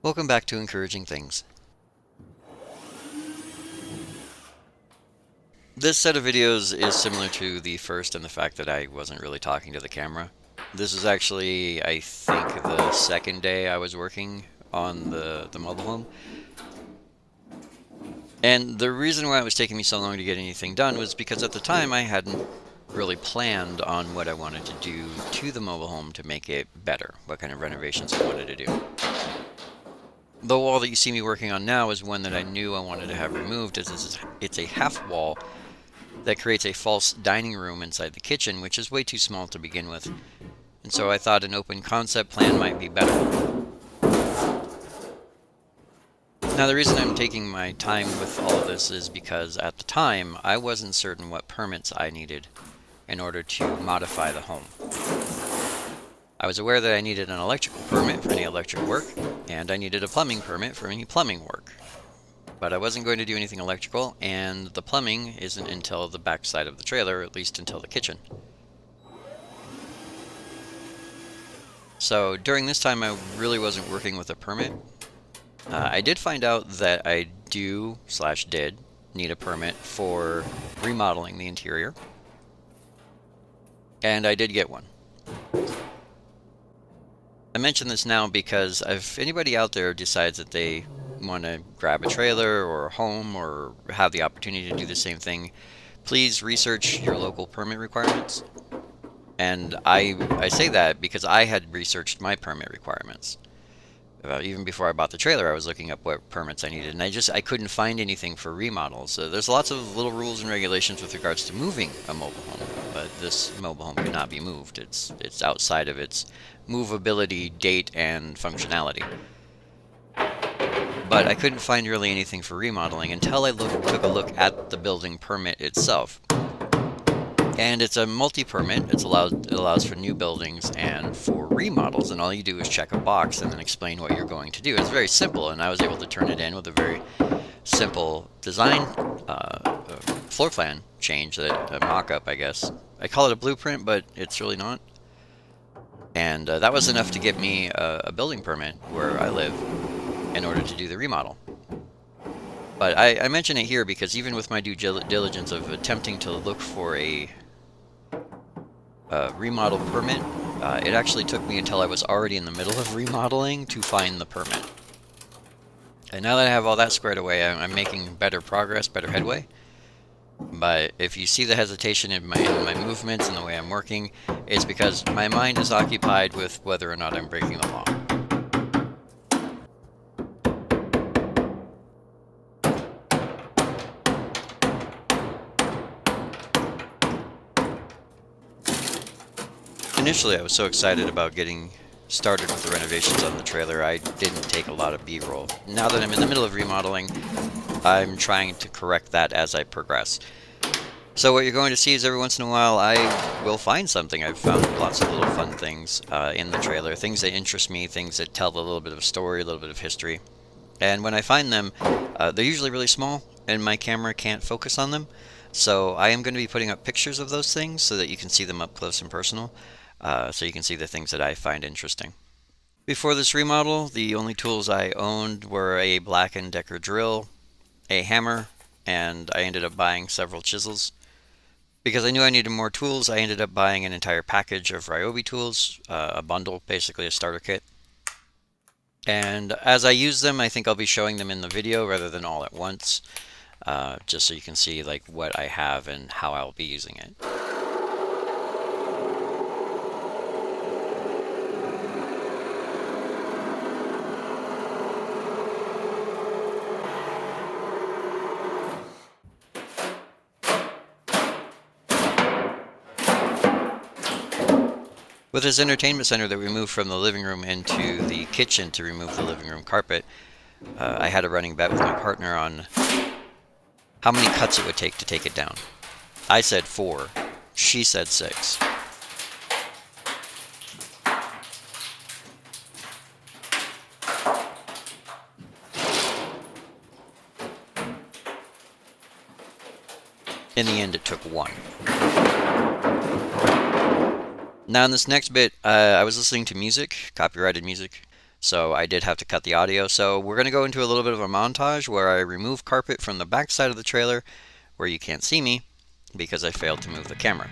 Welcome back to Encouraging Things. This set of videos is similar to the first in the fact that I wasn't really talking to the camera. This is actually, I think, the second day I was working on the mobile home. And the reason why it was taking me so long to get anything done was because at the time I hadn't really planned on what I wanted to do to the mobile home to make it better, what kind of renovations I wanted to do. The wall that you see me working on now is one that I knew I wanted to have removed. It's a half wall that creates a false dining room inside the kitchen, which is way too small to begin with. And so I thought an open concept plan might be better. Now, the reason I'm taking my time with all of this is because at the time I wasn't certain what permits I needed in order to modify the home. I was aware that I needed an electrical permit for any electric work, and I needed a plumbing permit for any plumbing work. But I wasn't going to do anything electrical, and the plumbing isn't until the back side of the trailer, at least until the kitchen. So during this time I really wasn't working with a permit. I did find out that I did need a permit for remodeling the interior, and I did get one. I mention this now because if anybody out there decides that they want to grab a trailer or a home or have the opportunity to do the same thing, please research your local permit requirements. And I say that because I had researched my permit requirements. Even before I bought the trailer, I was looking up what permits I needed, and I couldn't find anything for remodels. So there's lots of little rules and regulations with regards to moving a mobile home, but this mobile home cannot be moved. It's outside of its movability, date, and functionality. But I couldn't find really anything for remodeling until I took a look at the building permit itself. And it's a multi-permit. It allows for new buildings and for remodels, and all you do is check a box and then explain what you're going to do. It's very simple, and I was able to turn it in with a very simple design floor plan change, a mock-up, I guess. I call it a blueprint, but it's really not. And that was enough to get me a building permit where I live in order to do the remodel. But I mention it here because even with my due diligence of attempting to look for a remodel permit, it actually took me until I was already in the middle of remodeling to find the permit. And now that I have all that squared away, I'm making better progress, better headway. But if you see the hesitation in my movements and the way I'm working, it's because my mind is occupied with whether or not I'm breaking the law. Initially, I was so excited about getting started with the renovations on the trailer, I didn't take a lot of B-roll. Now that I'm in the middle of remodeling, I'm trying to correct that as I progress. So what you're going to see is every once in a while I will find something. I've found lots of little fun things in the trailer, things that interest me, things that tell a little bit of a story, a little bit of history. And when I find them, they're usually really small, and my camera can't focus on them. So I am going to be putting up pictures of those things so that you can see them up close and personal. So you can see the things that I find interesting. Before this remodel, the only tools I owned were a Black & Decker drill, a hammer, and I ended up buying several chisels. Because I knew I needed more tools, I ended up buying an entire package of Ryobi tools, a bundle, basically a starter kit. And as I use them, I think I'll be showing them in the video rather than all at once, just so you can see like what I have and how I'll be using it. With this entertainment center that we moved from the living room into the kitchen to remove the living room carpet, I had a running bet with my partner on how many cuts it would take to take it down. I said 4. She said 6. In the end, it took 1. Now in this next bit, I was listening to music, copyrighted music, So I did have to cut the audio. So we're going to go into a little bit of a montage where I remove carpet from the back side of the trailer where you can't see me because I failed to move the camera.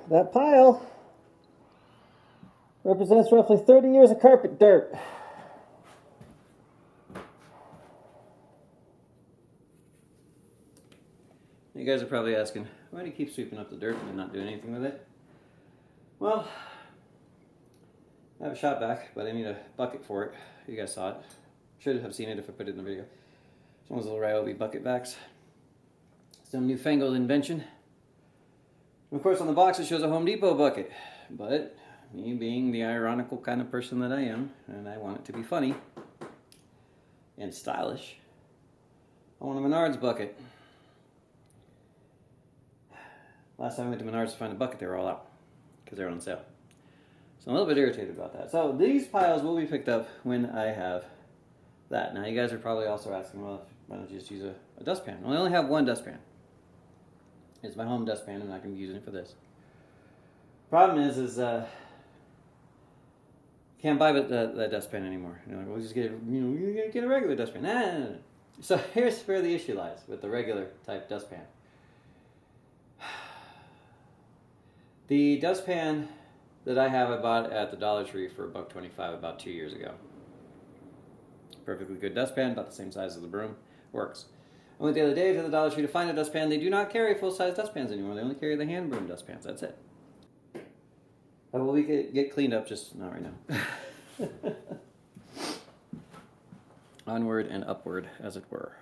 That pile represents roughly 30 years of carpet dirt. You guys are probably asking, why do you keep sweeping up the dirt and not doing anything with it? Well, I have a shop vac, but I need a bucket for it. You guys saw it. Should have seen it if I put it in the video. It's one of those little Ryobi bucket vacs. Some newfangled invention. And of course, on the box it shows a Home Depot bucket. But me being the ironical kind of person that I am, and I want it to be funny and stylish, I want a Menards bucket. Last time I went to Menards to find a bucket, they were all out because they were on sale. So I'm a little bit irritated about that. So these piles will be picked up when I have that. Now you guys are probably also asking, well, why don't you just use a dustpan? Well, I only have one dustpan. It's my home dustpan, and I can use it for this. Problem is can't buy that dustpan anymore. You know, we'll just get a regular dustpan. Nah. So here's where the issue lies with the regular type dustpan. The dustpan that I have, I bought at the Dollar Tree for $1.25 about 2 years ago. Perfectly good dustpan, about the same size as the broom. Works. I went the other day to the Dollar Tree to find a dustpan. They do not carry full-size dustpans anymore. They only carry the hand broom dustpans. That's it. I will get cleaned up, just not right now. Onward and upward, as it were.